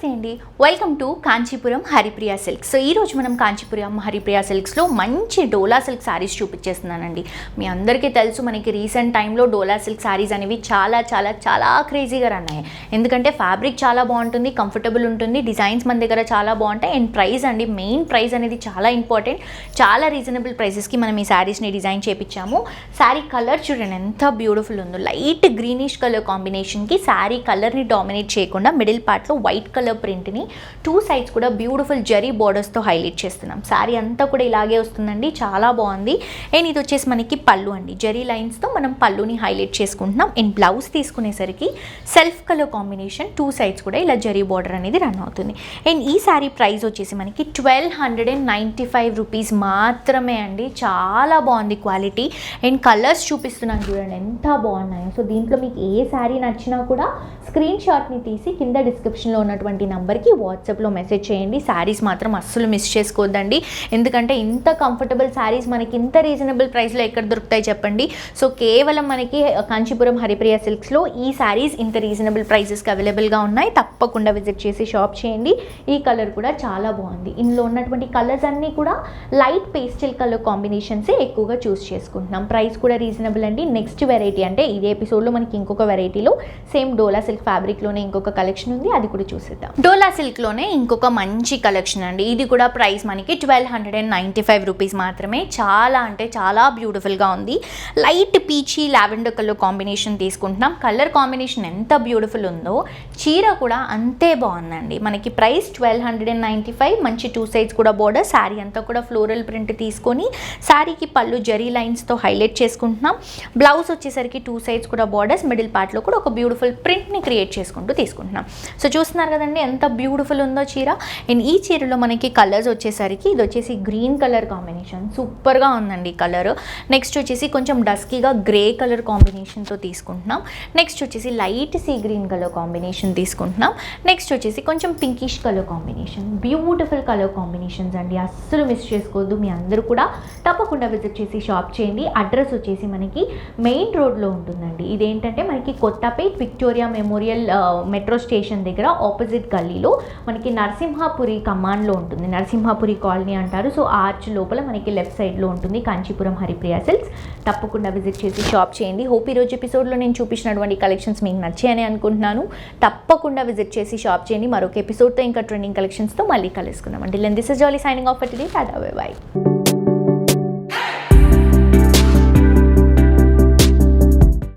నమస్తే అండి, welcome to Kanchipuram Haripriya silks. So ఈరోజు మనం కాంచీపురం హరిప్రియ సిల్క్స్లో మంచి డోలా సిల్క్ శారీస్ చూపించేస్తున్నానండి. మీ అందరికీ తెలుసు, మనకి రీసెంట్ టైంలో డోలా సిల్క్ శారీస్ అనేవి చాలా చాలా చాలా క్రేజీగా రన్ అయ్యాయి. ఎందుకంటే ఫ్యాబ్రిక్ చాలా బాగుంటుంది, కంఫర్టబుల్ ఉంటుంది, డిజైన్స్ మన దగ్గర చాలా బాగుంటాయి. అండ్ ప్రైస్ అండి, మెయిన్ ప్రైస్ అనేది చాలా ఇంపార్టెంట్. చాలా రీజనబుల్ ప్రైసెస్కి మనం ఈ శారీస్ని డిజైన్ చేయించాము. శారీ కలర్ చూడండి ఎంత బ్యూటిఫుల్ ఉందో. లైట్ గ్రీనిష్ కలర్ కాంబినేషన్కి శారీ కలర్ని డామినేట్ చేయకుండా మిడిల్ పార్ట్లో వైట్ కలర్ ప్రింట్ని టూ సైడ్స్ కూడా బ్యూటిఫుల్ జరీ బోర్డర్స్తో హైలైట్ చేస్తున్నాం. శారీ అంతా కూడా ఇలాగే వస్తుందండి, చాలా బాగుంది. అండ్ ఇది వచ్చేసి మనకి పళ్ళు అండి, జరీ లైన్స్తో మనం పళ్ళుని హైలైట్ చేసుకుంటున్నాం. అండ్ బ్లౌజ్ తీసుకునేసరికి self colour combination, two sides కూడా ఇలా జరీ బోర్డర్ అనేది రన్ అవుతుంది. అండ్ ఈ శారీ ప్రైస్ వచ్చేసి మనకి 1295 రూపీస్ మాత్రమే అండి. చాలా బాగుంది క్వాలిటీ. అండ్ కలర్స్ చూపిస్తున్నాను చూడండి ఎంత బాగున్నాయో. సో దీంట్లో మీకు ఏ శారీ నచ్చినా కూడా స్క్రీన్ షాట్ని తీసి కింద డిస్క్రిప్షన్లో ఉన్నటువంటి నెంబర్కి వాట్సాప్లో మెసేజ్ చేయండి. శారీస్ మాత్రం అస్సలు మిస్ చేసుకోవద్దండి, ఎందుకంటే ఇంత కంఫర్టబుల్ శారీస్ మనకి ఇంత రీజనబుల్ ప్రైస్లో ఎక్కడ దొరుకుతాయి చెప్పండి. సో కేవలం మనకి కాంచీపురం హరిప్రియ సిల్క్స్లో ఈ శారీస్ ఇంత రీజనబుల్ ప్రైసెస్కి అవైలబుల్గా ఉన్నాయి. తప్పకుండా విజిట్ చేసి షాప్ చేయండి. ఈ కలర్ కూడా చాలా బాగుంది. ఇందులో ఉన్నటువంటి కలర్స్ అన్నీ కూడా లైట్ పేస్టల్ కలర్ కాంబినేషన్సే ఎక్కువగా చూస్ చేసుకుంటున్నాం. ప్రైస్ కూడా రీజనబుల్ అండి. నెక్స్ట్ వెరైటీ అంటే ఇదే ఎపిసోడ్లో మనకి ఇంకొక వెరైటీలో సేమ్ డోలా సిల్క్ ఫ్యాబ్రిక్లోనే ఇంకొక కలెక్షన్ ఉంది, అది కూడా చూసేద్దాం. డోలా సిల్క్లోనే ఇంకొక మంచి కలెక్షన్ అండి. ఇది కూడా ప్రైస్ మనకి 1295 రూపీస్ మాత్రమే. చాలా అంటే చాలా బ్యూటిఫుల్గా ఉంది. Light peachy lavender colour combination తీసుకుంటున్నాం. కలర్ కాంబినేషన్ ఎంత బ్యూటిఫుల్ ఉందో, చీర కూడా అంతే బాగుందండి. మనకి ప్రైస్ 1295. మంచి టూ సైడ్స్ కూడా బోర్డర్, శారీ అంతా కూడా ఫ్లోరల్ ప్రింట్ తీసుకొని శారీకి పళ్ళు జరీ లైన్స్తో హైలైట్ చేసుకుంటున్నాం. బ్లౌజ్ వచ్చేసరికి టూ సైడ్స్ కూడా బోర్డర్స్, మిడిల్ పార్ట్లో కూడా ఒక బ్యూటిఫుల్ ప్రింట్ని క్రియేట్ చేసుకుంటూ తీసుకుంటున్నాం. సో చూస్తున్నారు కదండి ఎంత బ్యూటిఫుల్ ఉందో చీర. అండ్ ఈ చీరలో మనకి కలర్స్ వచ్చేసరికి ఇది వచ్చేసి గ్రీన్ కలర్ కాంబినేషన్, సూపర్గా ఉందండి కలర్. నెక్స్ట్ వచ్చేసి కొంచెం డస్కీగా గ్రే కలర్ కాంబినేషన్తో తీసుకుంటున్నాం. నెక్స్ట్ వచ్చేసి light sea green colour combination తీసుకుంటున్నాం. నెక్స్ట్ వచ్చేసి కొంచెం pinkish colour combination. Beautiful colour combinations అండి, అస్సలు మిస్ చేసుకోవద్దు. మీ అందరూ కూడా తప్పకుండా విజిట్ చేసి షాప్ చేయండి. అడ్రస్ వచ్చేసి మనకి మెయిన్ రోడ్లో ఉంటుందండి. ఇదేంటంటే మనకి Kothapet Victoria memorial metro station దగ్గర ఆపోజిట్ గల్లీలో మనకి నరసింహాపురి కమాండ్లో ఉంటుంది. నరసింహాపురి కాలనీ అంటారు. సో ఆర్చ్ లోపల మనకి లెఫ్ట్ సైడ్లో ఉంటుంది కాంచీపురం హరిప్రియ సిల్క్స్. తప్పకుండా విజిట్ చేసి షాప్ చేయండి. హోప్ ఈరోజు ఎపిసోడ్లో నేను చూపించినటువంటి కలెక్షన్స్ మీకు నచ్చాయని అనుకుంటున్నాను. తప్పకుండా విజిట్ చేసి షాప్ చేయండి. మరొక ఎపిసోడ్తో ఇంకా ట్రెండింగ్ కలెక్షన్స్తో మళ్ళీ కలుసుకుందాం. Until then this is Jolly signing off for today. Tata bye by.